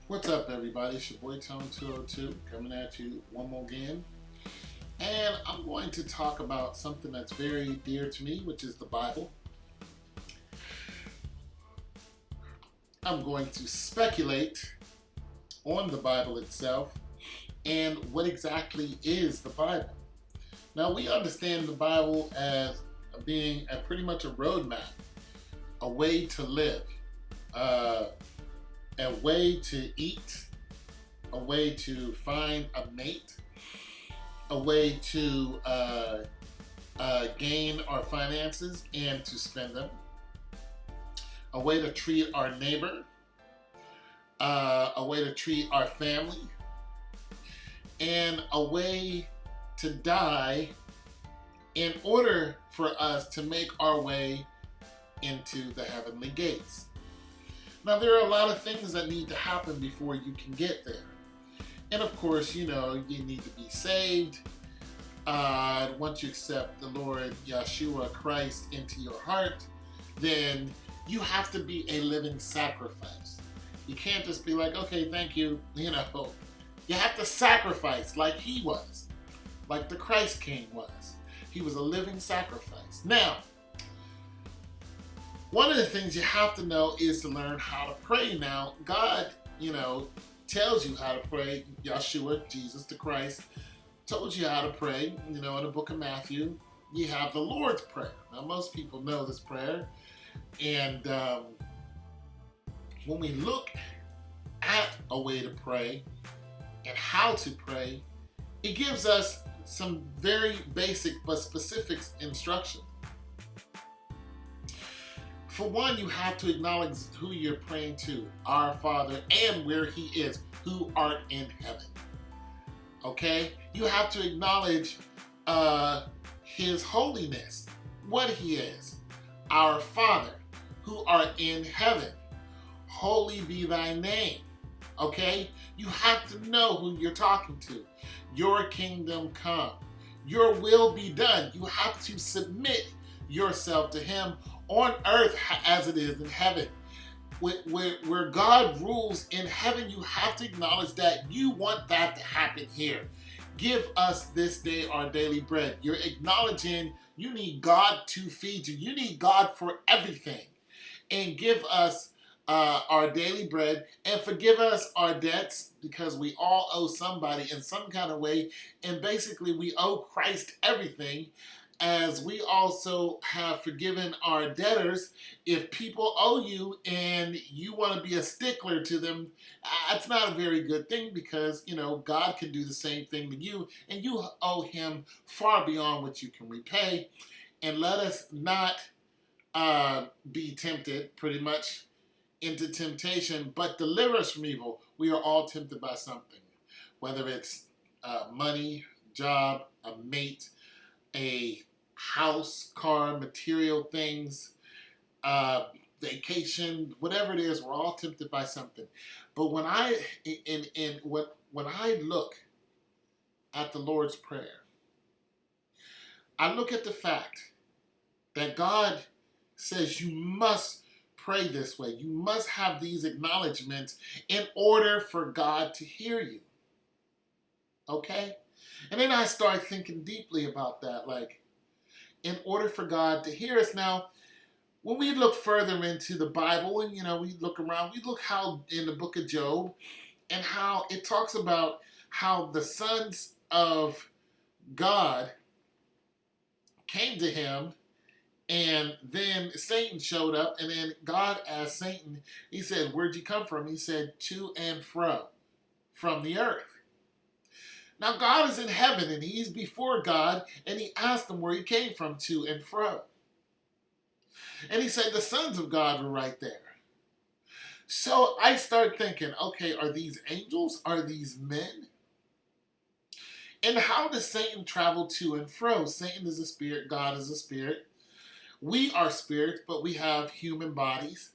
What's up, everybody? It's your boy Tone 202 coming at you one more again. And I'm going to talk about something that's very dear to me, which is the Bible. I'm going to speculate on the Bible itself and what exactly is the Bible. Now, we understand the Bible as being pretty much a roadmap, a way to live, a way to eat, a way to find a mate, a way to gain our finances and to spend them, a way to treat our neighbor, a way to treat our family, and a way to die in order for us to make our way into the heavenly gates. Now, there are a lot of things that need to happen before you can get there. And of course, you need to be saved. Once you accept the Lord Yeshua Christ into your heart, then you have to be a living sacrifice. You can't just be like, okay, thank you, You have to sacrifice like he was, like the Christ King was. He was a living sacrifice. Now, one of the things you have to know is to learn how to pray. Now, God, tells you how to pray. Yeshua, Jesus the Christ, told you how to pray. In the book of Matthew, you have the Lord's Prayer. Now, most people know this prayer. And when we look at a way to pray and how to pray, it gives us some very basic but specific instructions. For one, you have to acknowledge who you're praying to, our Father, and where He is, who art in heaven. Okay? You have to acknowledge His holiness, what He is, our Father, who art in heaven. Holy be thy name. Okay? You have to know who you're talking to. Your kingdom come. Your will be done. You have to submit yourself to Him on earth as it is in heaven. Where God rules in heaven, you have to acknowledge that you want that to happen here. Give us this day our daily bread. You're acknowledging you need God to feed you. You need God for everything. And give us our daily bread, and forgive us our debts, because we all owe somebody in some kind of way. And basically, we owe Christ everything, as we also have forgiven our debtors. If people owe you and you want to be a stickler to them, that's not a very good thing, because, God can do the same thing to you, and you owe Him far beyond what you can repay. And let us not be tempted, pretty much, into temptation, but deliver us from evil. We are all tempted by something, whether it's money, job, a mate, a house, car, material things, vacation, whatever it is. We're all tempted by something. But when I look at the Lord's Prayer, I look at the fact that God says you must pray this way. You must have these acknowledgments in order for God to hear you. Okay? And then I start thinking deeply about that, like, in order for God to hear us. Now, when we look further into the Bible, and we look around, we look how in the book of Job, and how it talks about how the sons of God came to him, and then Satan showed up, and then God asked Satan, He said, "Where'd you come from?" He said, "To and fro, from the earth." Now, God is in heaven, and He's before God, and He asked him where he came from, to and fro. And He said the sons of God were right there. So I start thinking, okay, are these angels? Are these men? And how does Satan travel to and fro? Satan is a spirit, God is a spirit. We are spirits, but we have human bodies.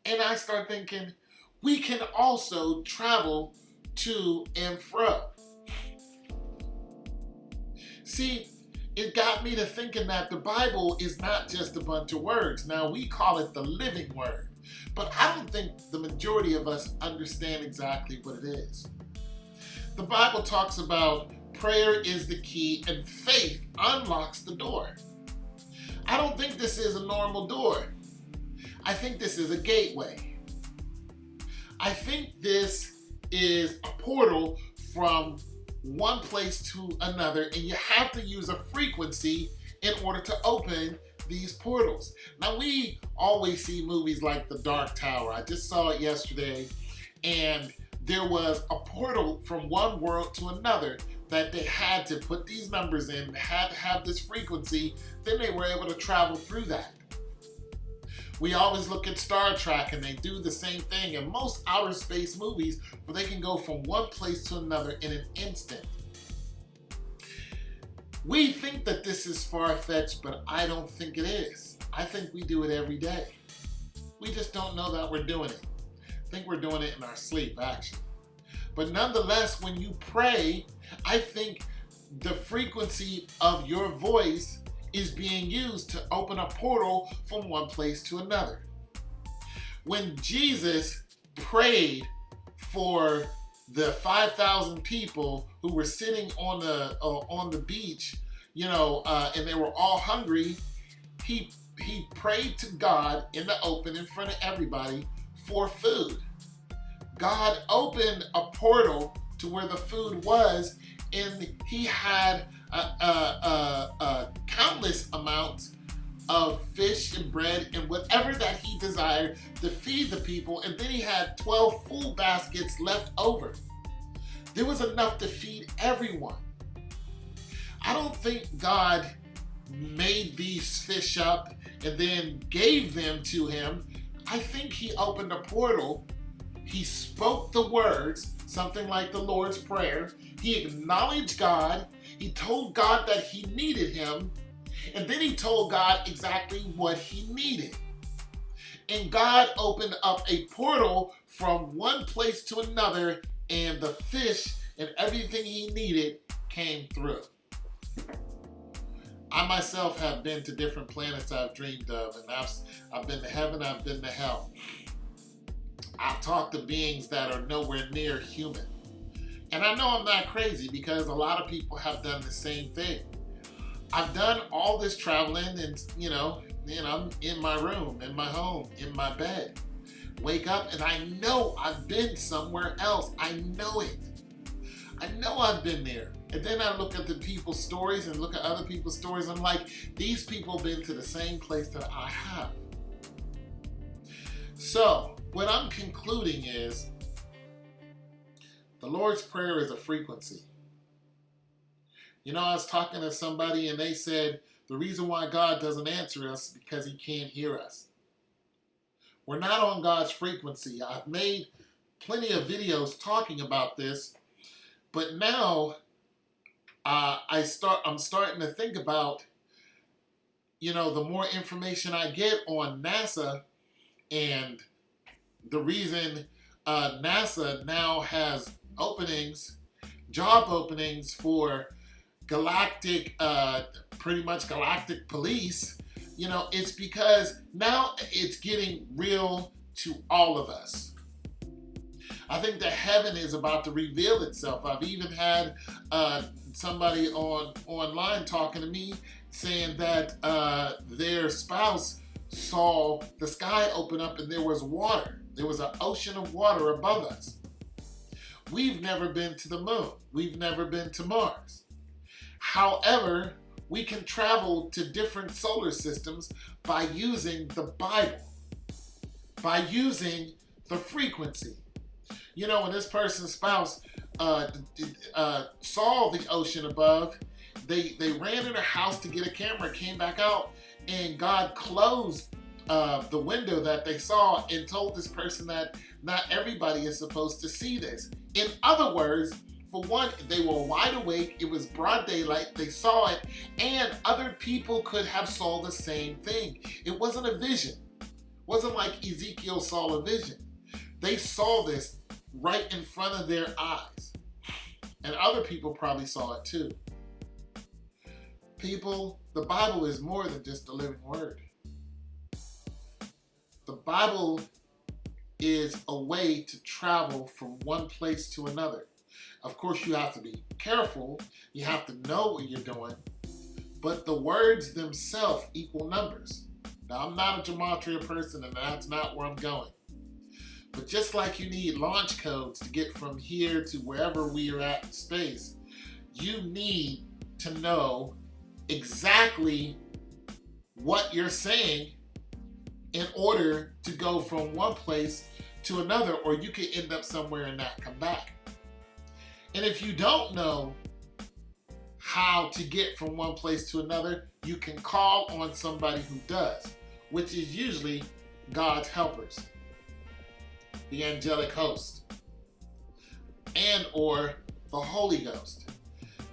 And I start thinking, we can also travel to and fro. See, it got me to thinking that the Bible is not just a bunch of words. Now, we call it the living word. But I don't think the majority of us understand exactly what it is. The Bible talks about prayer is the key and faith unlocks the door. I don't think this is a normal door. I think this is a gateway. I think this is a portal from one place to another, and you have to use a frequency in order to open these portals. Now, we always see movies like The Dark Tower. I just saw it yesterday, and there was a portal from one world to another that they had to put these numbers in, they had to have this frequency, then they were able to travel through that. We always look at Star Trek and they do the same thing, and most outer space movies where they can go from one place to another in an instant. We think that this is far-fetched, but I don't think it is. I think we do it every day. We just don't know that we're doing it. I think we're doing it in our sleep, actually. But nonetheless, when you pray, I think the frequency of your voice is being used to open a portal from one place to another. When Jesus prayed for the 5,000 people who were sitting on the beach, and they were all hungry, he prayed to God in the open in front of everybody for food. God opened a portal to where the food was, and he had countless amounts of fish and bread and whatever that he desired to feed the people, and then he had 12 full baskets left over. There was enough to feed everyone. I don't think God made these fish up and then gave them to him. I think he opened a portal. He spoke the words, something like the Lord's Prayer. He acknowledged God. He told God that he needed him. And then he told God exactly what he needed. And God opened up a portal from one place to another, and the fish and everything he needed came through. I myself have been to different planets I've dreamed of, and I've been to heaven, I've been to hell. I've talked to beings that are nowhere near human. And I know I'm not crazy because a lot of people have done the same thing. I've done all this traveling and, I'm in my room, in my home, in my bed. Wake up and I know I've been somewhere else. I know it. I know I've been there. And then I look at the people's stories and look at other people's stories. I'm like, these people have been to the same place that I have. So, what I'm concluding is, the Lord's Prayer is a frequency. I was talking to somebody and they said, the reason why God doesn't answer us is because he can't hear us. We're not on God's frequency. I've made plenty of videos talking about this, but now I'm starting to think about, the more information I get on NASA, and the reason NASA now has job openings for pretty much galactic police, it's because now it's getting real to all of us. I think that heaven is about to reveal itself. I've even had somebody online talking to me saying that their spouse saw the sky open up and there was water. There was an ocean of water above us. We've never been to the moon. We've never been to Mars. However, we can travel to different solar systems by using the Bible, by using the frequency. When this person's spouse saw the ocean above, they ran in their house to get a camera, came back out, and God closed the window that they saw and told this person that not everybody is supposed to see this. In other words, for one, they were wide awake, it was broad daylight, they saw it, and other people could have saw the same thing. It wasn't a vision. It wasn't like Ezekiel saw a vision. They saw this right in front of their eyes. And other people probably saw it too. People, the Bible is more than just a living word. The Bible is a way to travel from one place to another. Of course, you have to be careful. You have to know what you're doing. But the words themselves equal numbers. Now, I'm not a gematria person, and that's not where I'm going. But just like you need launch codes to get from here to wherever we are at in space, you need to know exactly what you're saying in order to go from one place to another, or you could end up somewhere and not come back. And if you don't know how to get from one place to another, you can call on somebody who does, which is usually God's helpers, the angelic host, and or the Holy Ghost.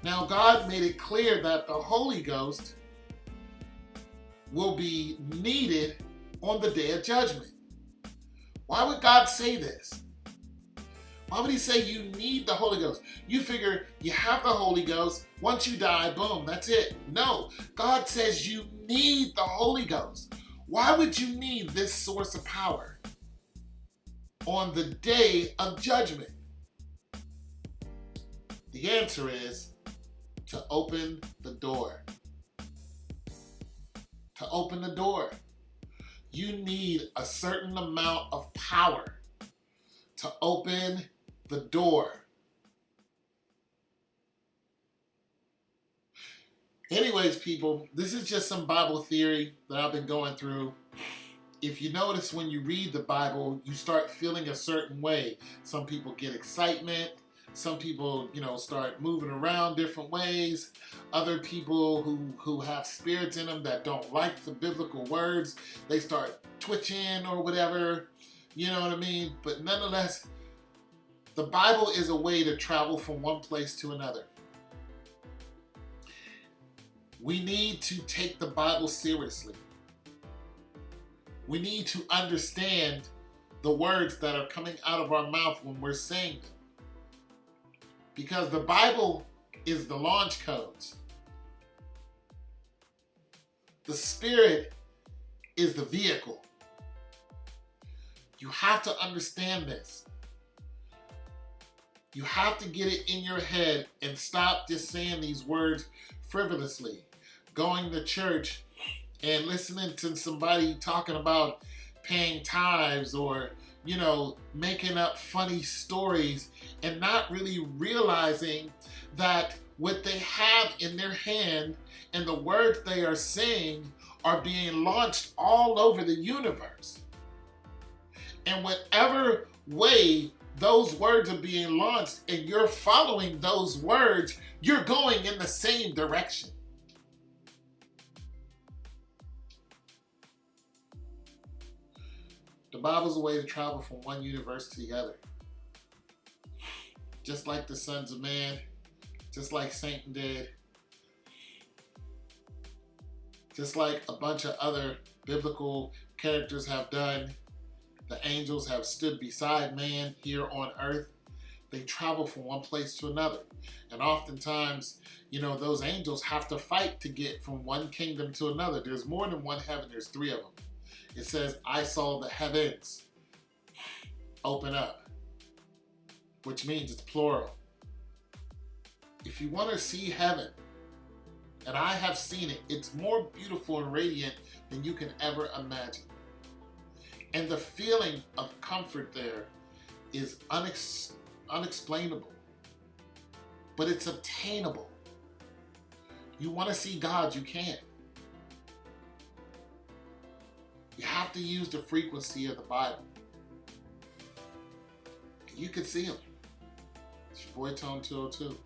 Now, God made it clear that the Holy Ghost will be needed on the day of judgment. Why would God say this? Why would he say you need the Holy Ghost? You figure you have the Holy Ghost, once you die, boom, that's it. No, God says you need the Holy Ghost. Why would you need this source of power on the day of judgment? The answer is to open the door. To open the door. You need a certain amount of power to open the door. Anyways, people, this is just some Bible theory that I've been going through. If you notice, when you read the Bible, you start feeling a certain way. Some people get excitement. Some people, start moving around different ways. Other people who have spirits in them that don't like the biblical words, they start twitching or whatever. You know what I mean? But nonetheless, the Bible is a way to travel from one place to another. We need to take the Bible seriously. We need to understand the words that are coming out of our mouth when we're saying them. Because the Bible is the launch codes. The Spirit is the vehicle. You have to understand this. You have to get it in your head and stop just saying these words frivolously. Going to church and listening to somebody talking about paying tithes or, making up funny stories and not really realizing that what they have in their hand and the words they are saying are being launched all over the universe. And whatever way those words are being launched and you're following those words, you're going in the same direction. The Bible's a way to travel from one universe to the other. Just like the sons of man, just like Satan did, just like a bunch of other biblical characters have done. The angels have stood beside man here on earth. They travel from one place to another. And oftentimes, those angels have to fight to get from one kingdom to another. There's more than one heaven, there's 3 of them. It says, I saw the heavens open up, which means it's plural. If you want to see heaven, and I have seen it, it's more beautiful and radiant than you can ever imagine. And the feeling of comfort there is unexplainable, but it's obtainable. You want to see God, you can. You have to use the frequency of the Bible. You can see him. It's your boy Tone 202.